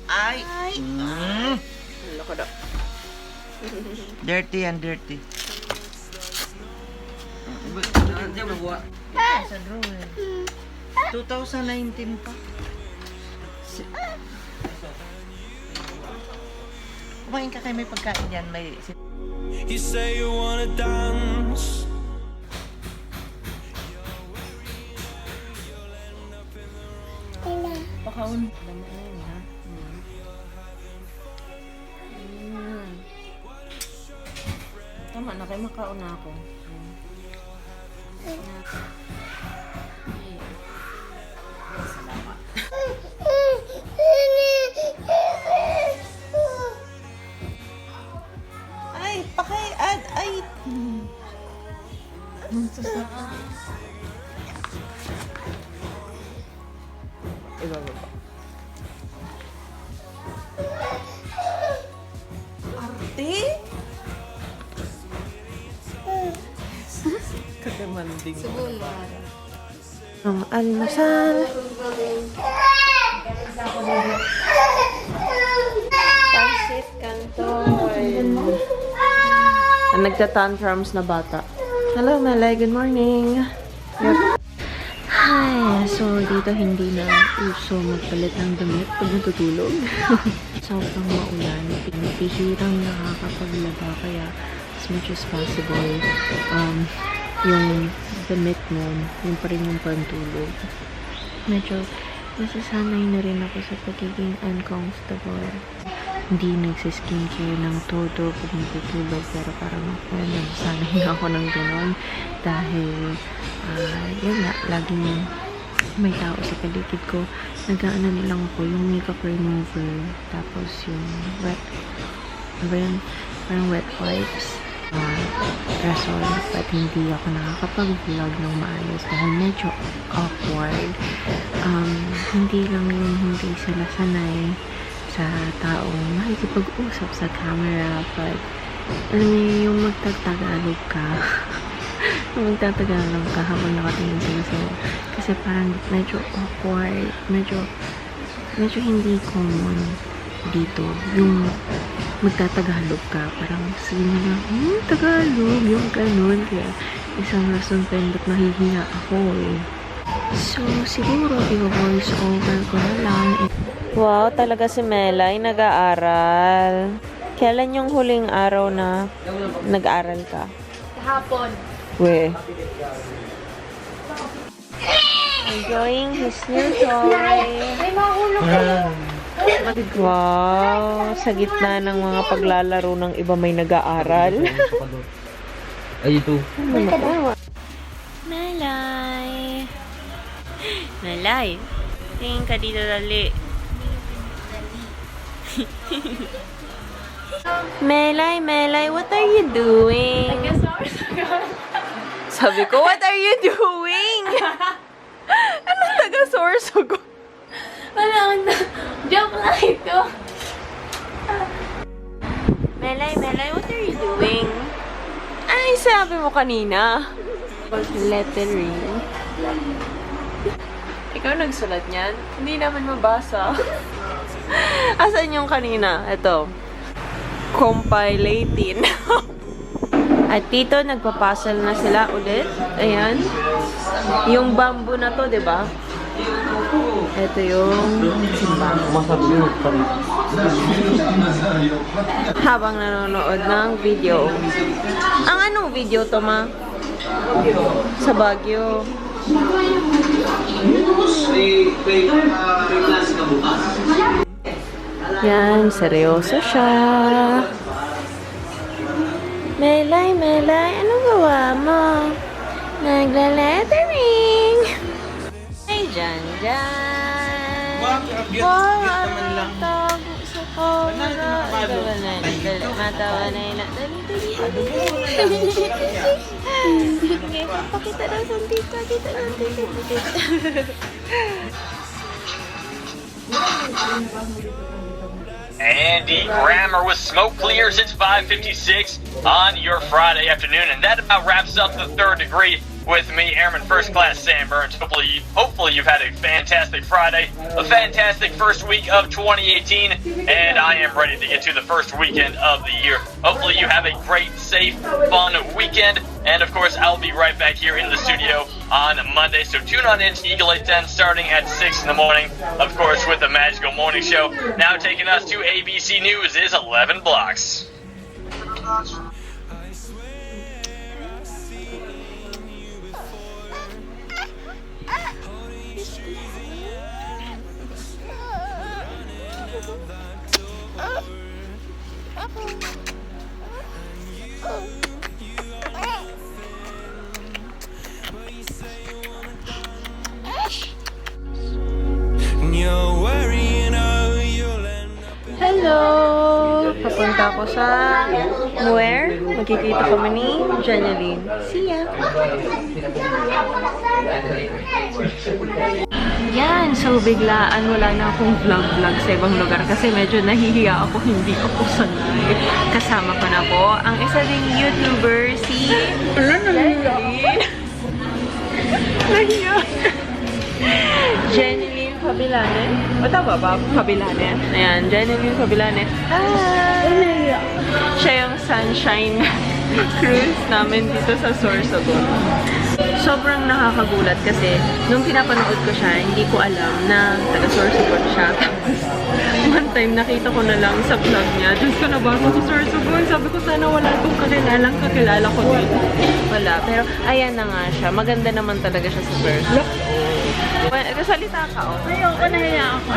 Ay! Loko daw. Dirty and dirty. Sa drawer. 2019 pa. Kumain ka kayo, may pagkain yan. May... You say you wanna dance. Pakaun. Tama na kayo, makaon na ako. Salamat. Ay, paki-add. Ay! Ibababa. Arte? Kadamanding. Ang almasal. Pansit canton. Ang nagtatantrums na bata. Hello, Melay. Good morning. Yep. Hi. So, dito hindi na uso magpalit ng damit pag natutulog. Sobrang maulan. Pinipihirang nakakapaglaba. Kaya, as much as possible, yung damit mo, yung pa rin yung pantulog. Medyo nasasanay na rin ako sa pagiging uncomfortable. Hindi nagsiskincare ng todo pag natutulog, pero parang ako, nasasanay na ako ng gano'n dahil yun nga, laging may tao sa paligid ko. Nag-aano nilang ako yung makeup remover, tapos yung wet, parang wet wipes, Rasol, but hindi ako nakakapag-vlog ng maayos dahil medyo awkward. Hindi lang yung hindi sila sanay sa taong makikipag-usap sa camera, but alam mo yung magtatagalog ka. Yung magtatagalog ka habang nakatingin sila sa'yo. Kasi parang medyo awkward, medyo hindi common dito. Yung magtatagalog ka, parang sabi nila, Tagalog, yung ganun. Kaya isang rason pa yun ba't nahihiya ako eh. So, siguro, i-voice over ko na lang. Wow, talaga si Melay nag-aaral. Kailan yung huling araw na nag-aaral ka? Kahapon. We. Enjoying his new toy. May mahulog kayo. Wow, sa gitna ng mga paglalaro ng iba may nag-aaral. Ay, ito. Melay. Melay. Tingin ka dito, dali. Melay, what are you doing? Sabi ko, what are you doing? Anong taga-sorsogon? Wala na. Joke lang ito. Melay, what are you doing? Ay, sabi mo kanina. Lettering. Ikaw nagsulat niyan? Hindi naman mabasa. Asan yung kanina? Ito. Compilating. At dito, nagpapasal na sila ulit. Ayan. Yung bamboo na to, di ba? Ito yung simbahan. Habang nanonood ng video. Ang anong video to, ma? Sa Baguio. Yan, seryoso siya. Melay, anong gawa mo? Nagla-lettering. Ay, Jan. Wow, ang tago sa camera. Matawa na yun. Dali. Pakita daw sa tita. Andy Grammer with smoke clears. It's 5:56 on your Friday afternoon, and that about wraps up the third degree with me, Airman First Class Sam Burns. Hopefully you've had a fantastic Friday, a fantastic first week of 2018, and I am ready to get to the first weekend of the year. Hopefully you have a great, safe, fun weekend, and of course I'll be right back here in the studio on Monday, so tune on in to Eagle 810 starting at 6 in the morning, of course with the Magical Morning Show. Now taking us to ABC News is 11 Blocks. Hello! Papunta ako sa where? Magkikita kami ni Jeanilyn. See ya! Yan! So, biglaan wala na akong vlog sa ibang lugar kasi medyo nahihiya ako, hindi ako sanay. Kasama ko na po ang isa ding YouTuber, si Jeanilyn. Nahiya! Jeanilyn Fabilane. O tama ba? Fabilane. Ayan, Jeanilyn Fabilane. Hi! Siya yung sunshine cruise namin dito sa Sorsogon. Sobrang nakakagulat kasi nung pinapanood ko siya, hindi ko alam na taga Sorsogon siya. Tapos, one time nakita ko na lang sa vlog niya. Diyos ko, nabasa ko Sorsogon. Sabi ko, sana wala itong kakilala ko dito. Wala. Pero, ayan na nga siya. Maganda naman talaga siya sa person. Salita ka, oh. Ayoko, nahiya ako.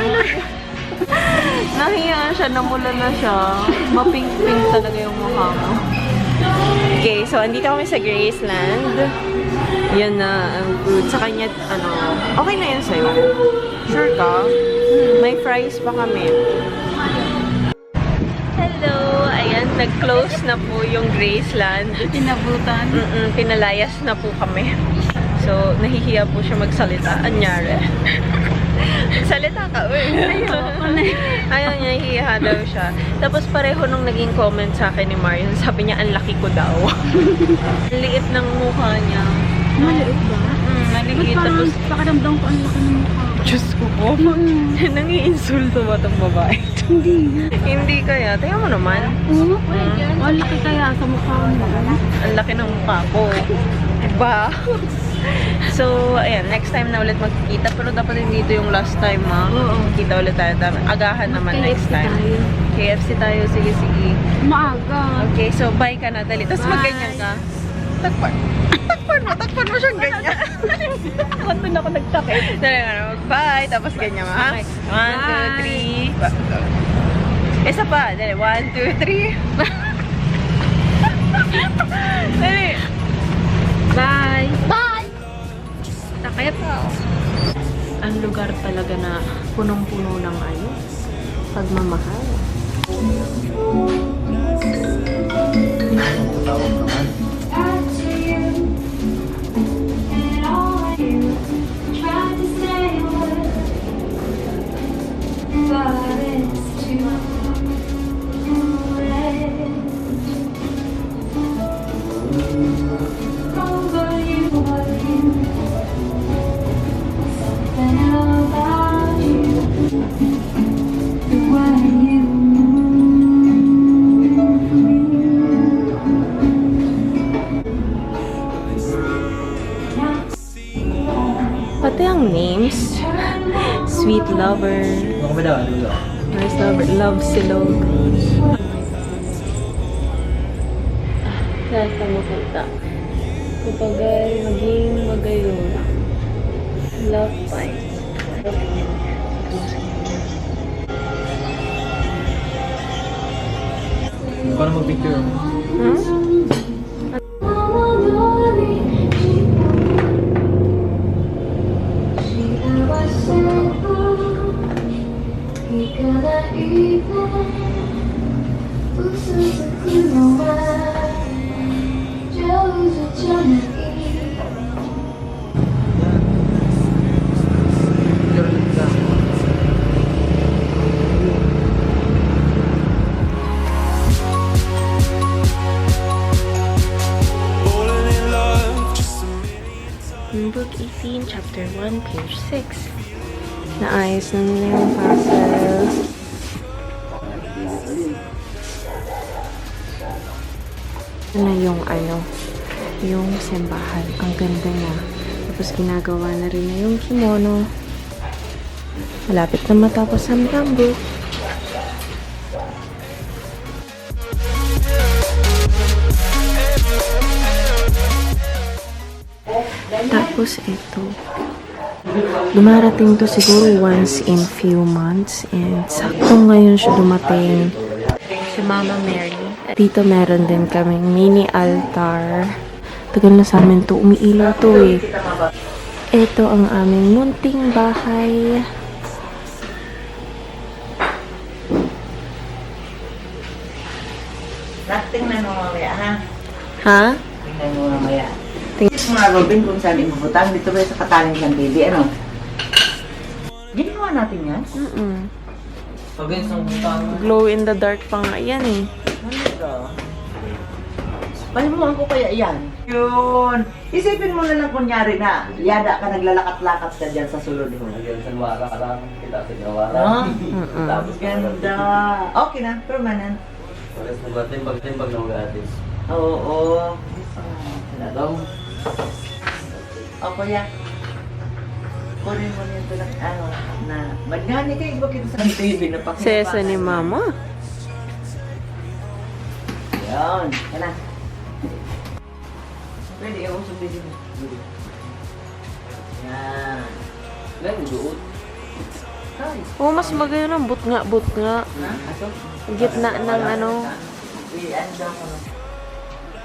Nahiya siya, namula na siya. Mapink-pink talaga yung mukha mo. Okay, so andito kami sa Graceland. Yan na, ang food. Sa kanya, okay na yan sa'yo. Sure ka? May fries pa kami. Hello! Ayan, nag-close na po yung Graceland. Tinabutan. Pinalayas na po kami. So, nahihiya po siya magsalita. Anyari. Salita ka, uy. Ayaw niya, hihiya daw siya. Tapos pareho nung naging comment sa akin ni Marion, sabi niya, ang laki ko daw. Ang liit ng mukha niya. Maliit ba? Maliit. Tapos, Pakiramdam ko ang laki ng mukha. Diyos ko po. Nangi-insulto ba itong babae? Hindi. Hindi kaya. Tingnan mo naman. Oo, ang laki kaya sa mukha mo. Ang laki ng mukha ko. Diba? So, ayan, next time na ulit magkikita. Pero dapat hindi dito yung last time, ha? Oo. Kita ulit tayo. Agahan naman next time. KFC tayo. Sige, sige. Maaga. Okay, so bye ka na. Dali. Tapos magganyan ka. Takpan. Takpan mo siyang ganyan. Bakit doon ako nagtakit? Dali nga na. Bye. Tapos ganyan mo, ha? 1, 2, 3. Isa pa. Dali. 1, 2, 3. Dali. Bye! Bye! Takaya pa. Ang lugar talaga na punong-puno ng pagmamahal. Pati ang names. Sweet Lover. Nice Lover. Love Silog. Saan ka mapunta? Kapag maging magayon. Love Fight. Paano mag-picture? Book 18, Chapter 1, page 6. Naayos na nila yung puzzles. Na yung simbahan. Ang ganda niya. Tapos ginagawa na rin na yung kimono. Malapit na matapos ang book. Tapos ito. Dumarating to siguro once in few months. And sakto ngayon siya dumating. Si Mama Mary. Dito meron din kaming mini altar. Tagal na sa amin to. Umiilaw to eh. Ito ang aming munting bahay. Tingnan mo mamaya, ha? Ha? Tingnan mo mamaya. Tingnan mo nga, Robin, kung saan ibubutang. Dito ba sa kataling ng baby, ano? Ginawa natin yan? Glow in the dark pa nga yan eh. Palimuhan ko kaya yan. Yun. Isipin mo na lang kunyari na yada ka, naglalakat-lakat ka dyan sa sulod mo. Sa wala ka lang, kita sa gawala. No? Tapos Ganda. Okay na, permanent. Pagkas mag-timbag na mag-atis. Oo. Nagaw. O kuya, kunin mo nito lang, ano, na magani kayo, iba kita sa TV na pakinabangan. Sesa ni Mama. Yun, yan na. Pwede, ako sabihin mo. Yan. Lang, duot. Ay. Oh, mas magayon ang but nga. Ha? Ato? Gitna ng ano. Iyan daw ko.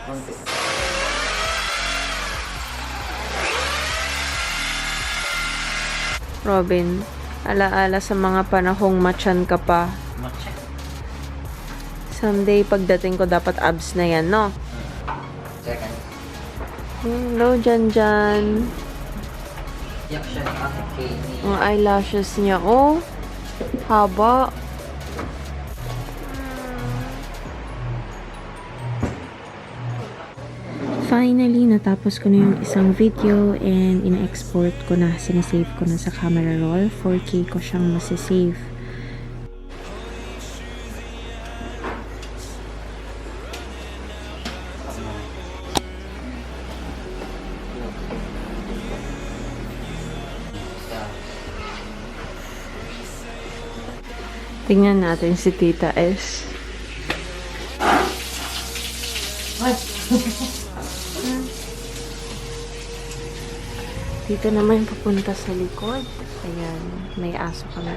Konti. Robin, alaala sa mga panahong matyan ka pa. Someday, pagdating ko, dapat abs na yan, no? Second. Hello, Jan. Yak siya ng aking Kaylee. Ang eyelashes niya, oh. Haba. Finally, natapos ko na yung isang video and ina-export ko na, sinasave ko na sa camera roll. 4K ko siyang masisave. Tingnan natin si Tita S. Dito naman papunta sa likod. Ayan, may aso kami.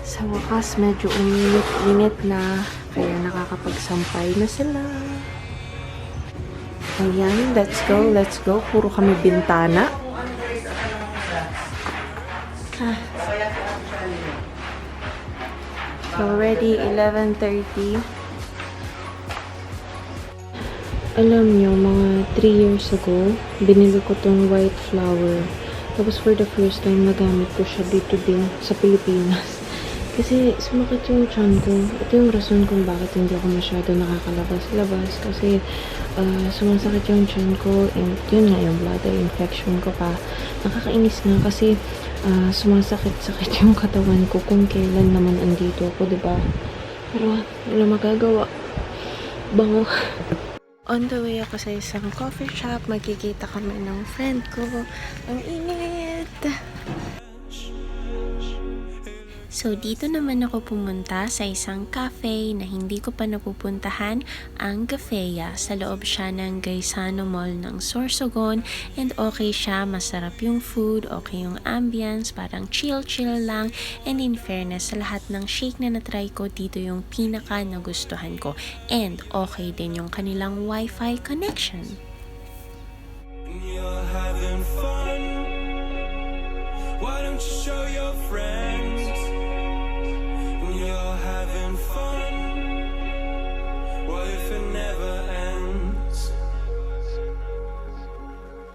Sa wakas, medyo uminit-init na. Kaya nakakapagsampay na sila. Ayan, let's go. Puro kami bintana. So, already 11:30. Alam nyo, mga 3 years ago, binili ko tong white flower. Tapos for the first time, nagamit ko siya dito din sa Pilipinas. Kasi sumakit yung tiyan ko. Ito yung rason kung bakit hindi ako masyado nakakalabas-labas. Kasi sumasakit yung tiyan ko. And yun nga, yung bladder infection ko pa. Nakakainis na kasi sumasakit-sakit yung katawan ko kung kailan naman andito ako, diba? Pero wala magagawa. Bango. On the way ako sa isang coffee shop, magkikita kami ng friend ko. Ang init! So, dito naman ako pumunta sa isang cafe na hindi ko pa napupuntahan, ang Cafeya. Sa loob siya ng Gaisano Mall ng Sorsogon and okay siya, masarap yung food, okay yung ambience, parang chill-chill lang. And in fairness, sa lahat ng shake na natry ko, dito yung pinaka nagustuhan ko. And okay din yung kanilang Wi-Fi connection. You're having fun. Why don't you show your friends? You're having fun. What if it never ends?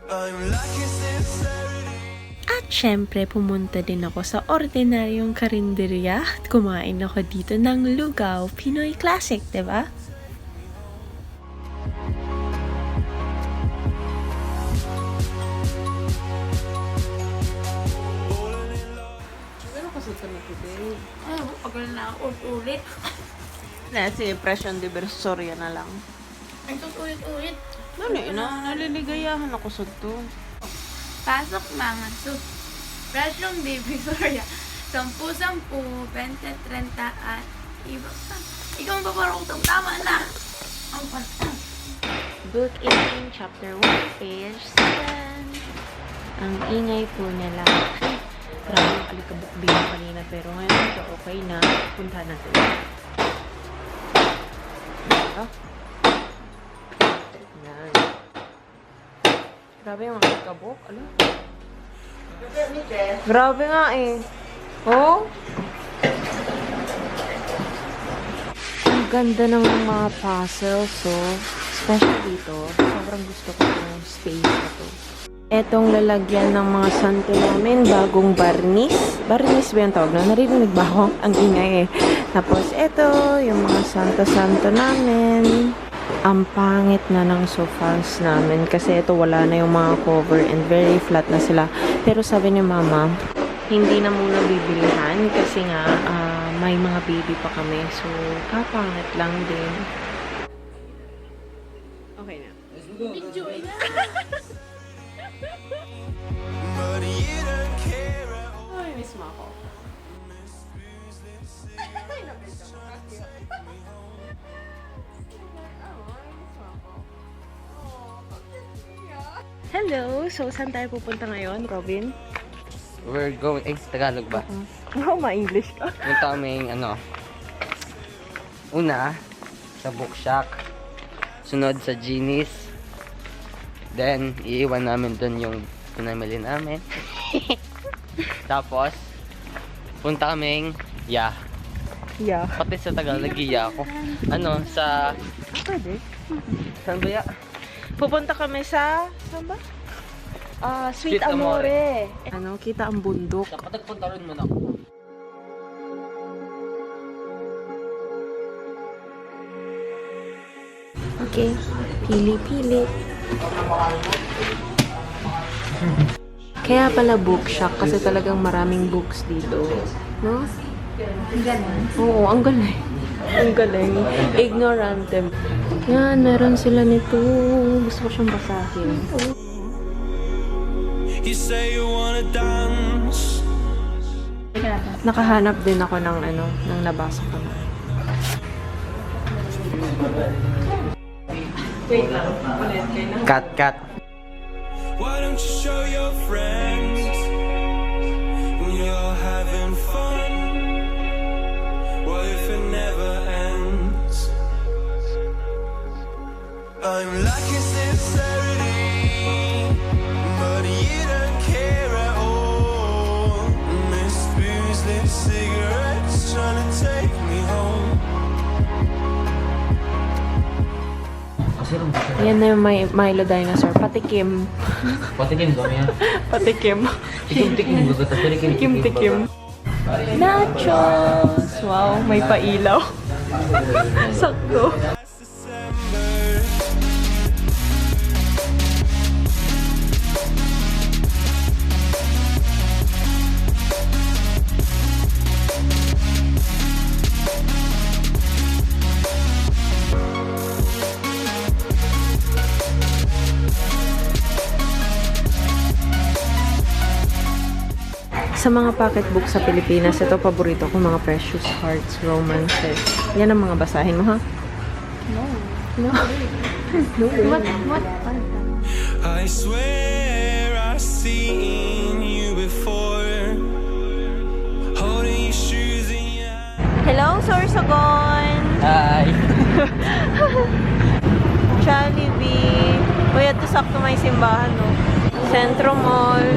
I'm like sincerity. At syempre, pumunta din ako sa ordinaryong karinderya at kumain ako dito ng lugaw. Pinoy classic, diba? Pag na ulit. Kasi impression de Bersoria na lang. Ang ulit-ulit. Dali na, naliligayahan ako sa to. Pasok mga so. Presyong divisoria. 10, 10, 20, 30 at iba pa. Ikaw ang paparotong. Tama na! Ang pata. Book 18, chapter 1, page 7. Ang ingay po nila. Grabe yung alikabok bilang kanina, pero ngayon ito okay na. Punta natin. Oh. Yan. Grabe yung alikabok. Ano? Grabe nga eh. Oh? Ang ganda ng mga puzzles, so special dito. Sobrang gusto ko yung space na to. Etong lalagyan ng mga santo namin, bagong barnis. Barnis ba yung tawag na? Naririnig ba ako? Ang ingay eh. Tapos eto, yung mga santo-santo namin. Ang pangit na ng sofas namin kasi ito wala na yung mga cover and very flat na sila. Pero sabi ni mama, hindi na muna bibilihan kasi nga may mga baby pa kami. So, kapangit lang din. Okay na. Enjoy na! But you don't care at all. Ay, miss mo ako. Hello! So, saan tayo pupunta ngayon, Robin? We're going, Tagalog ba? Oh, ma-English ka. Punta kaming, una, sa bookshop. Sunod sa Genies. Then, iiwan namin dun yung pinamili namin. Tapos, punta kaming, Yeah. pati sa Tagalog, ako. Sa, Pwede. saan ba ya? Pupunta kami sa... Saan ba? Sweet Sweet Amore. Ano, kita ang bundok. Dapat nagpunta rin muna ako. Okay. Pili-pili. Kaya pala bookshop kasi talagang maraming books dito. No? Ang galing. Oo, ang galing. Ang galing. Ignorante. Yan, meron sila nito. Gusto ko siyang basahin. You say you wanna dance. Nakahanap din ako ng ng nabasa ko na. Wait lang. Ulit kayo na. Cut. Why don't you show your friends you're having fun? What if it never ends? I'm lacking sincerity, but you don't care at all. Miss booze, lit cigarettes, trying to take me home. Yan na yung Milo Dinosaur. Patikim. Patikim daw yan. Patikim. Tikim-tikim. Tikim-tikim. Nachos! Wow, may pailaw. Sakto. Sa mga pocketbook sa Pilipinas, ito paborito ko, mga precious hearts, romances. Yan ang mga basahin mo, ha? No. No? What? I swear I've seen you before, holding your shoes in your hand. Hello, Sorsogon! Hi! Jollibee. Uy, ito sakto may simbahan, no? Centro Mall.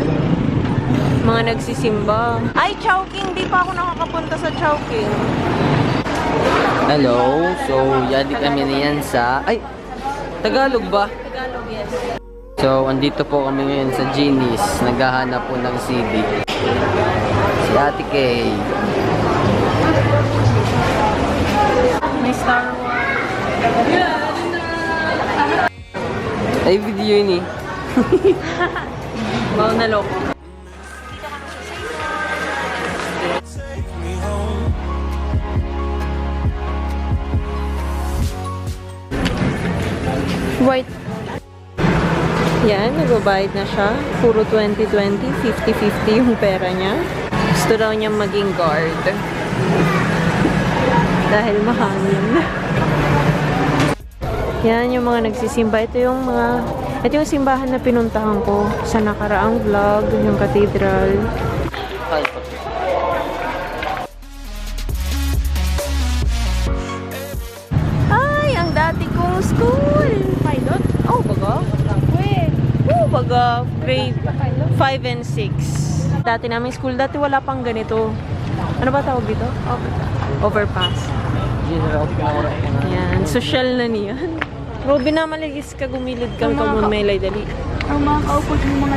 Mga nagsisimba. Ay, Chowking! Di pa ako nakakapunta sa Chowking. Hello, so yadi kami niyan sa... Ay! Tagalog ba? Tagalog, yes. So, andito po kami ngayon sa Genies. Naghahanap po ng CD. Si Ate Kay. May Star Wars. Ay, video yun eh. Wow, naloko. Take me home. White. Yan, nagbabayad na siya. Puro 2020, 50-50 yung pera niya. Gusto daw niya maging guard. Dahil mahangin. Yan yung mga nagsisimba. Ito yung simbahan na pinuntahan ko sa nakaraang vlog, yung cathedral. Ay, ang dati kong school! Pilot? Oh, baga? Oh, baga. Grade 5 and 6. Dati naming school, dati wala pang ganito. Ano ba tawag dito? Overpass. Yan, social na niyan. Robin na maligis ka, gumilid kang kamunmelay, dali. Ang mga kaupod yung mga...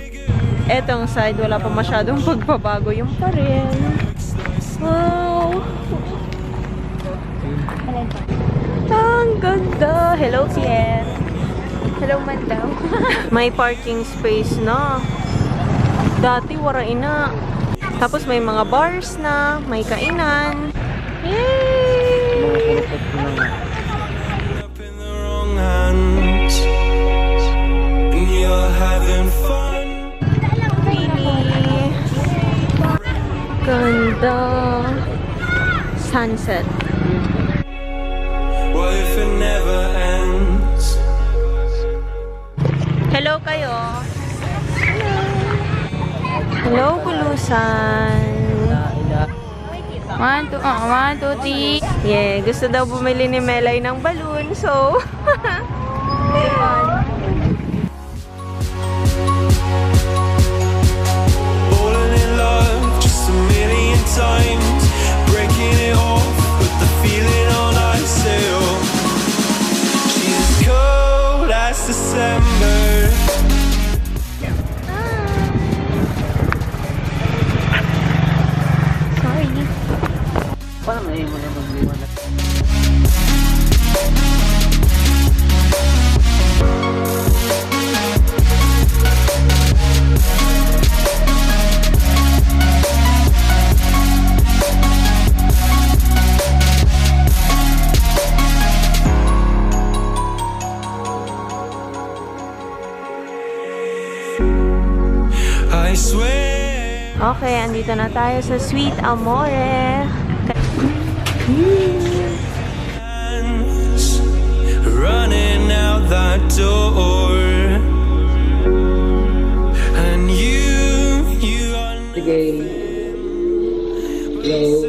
Etong side, wala pa masyadong pagbabago. Yung pa rin. Wow! Ang ganda! Hello, Kiet! Hello, man daw. May parking space na. Dati, warain na. Tapos may mga bars na, may kainan. Yay! Up in the wrong hands, and you're having fun. Really? Ganda. Sunset. What if it never ends? Hello kayo. Hello, Kulusan. 1, 2, 3. Yeah, gusto daw bumili ni Melay ng balloon, so... Falling in love just a million times, breaking it off, put the feeling on ice. She's as cold as December. Paano na mo na magliwanag? I swear. Okay, andito na tayo sa Sweet Amore. Running out that door, and you Sige. Hello.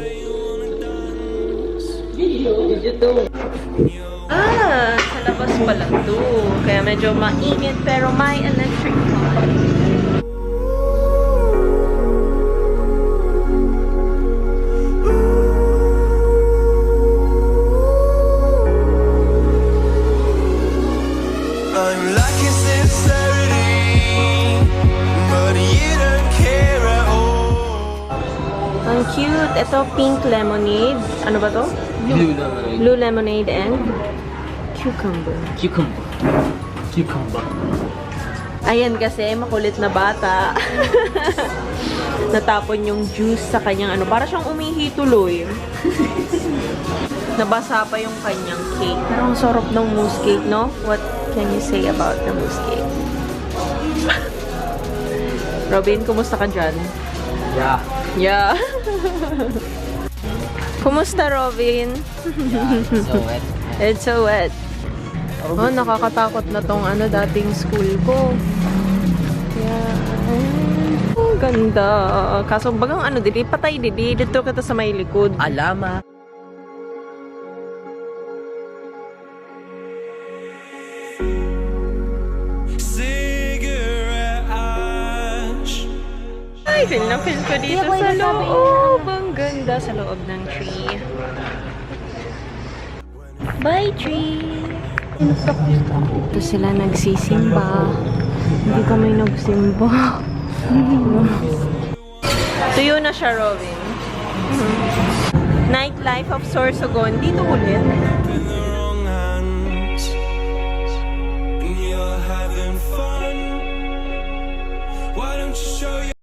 Sa labas pala to. Kaya medyo mainit pero may electric fan. I'm lacking sincerity, but you don't care at all. Ang cute. Ito, pink lemonade. Ano ba to? Blue naman. Blue lemonade and cucumber. Cucumber. Ayan kasi, makulit na bata. Natapon yung juice sa kanyang ano. Para siyang umihi tuloy. Nabasa pa yung kanyang cake. Pero ang sarap ng mousse cake, no? What can you say about the mousse cake? Robin, kumusta ka dyan? Yeah. Yeah. Kumusta, Robin? So wet. It's so wet. Oh, nakakatakot na tong ano, dating school ko. Yeah. Oh, ganda. Kaso bagang ano, dili patay dili. Dito kita sa may likod. Alama. Cigarette ash. Ay, feel na feel ko dito sa loob. Ang ganda sa loob ng tree. Bye, tree! Ito sila nagsisimba. Hindi kami nagsimba. Tuyo na siya, Robin. Nightlife of Sorsogon. Dito ulit. In the wrong hands, and you're having fun. Why don't you show your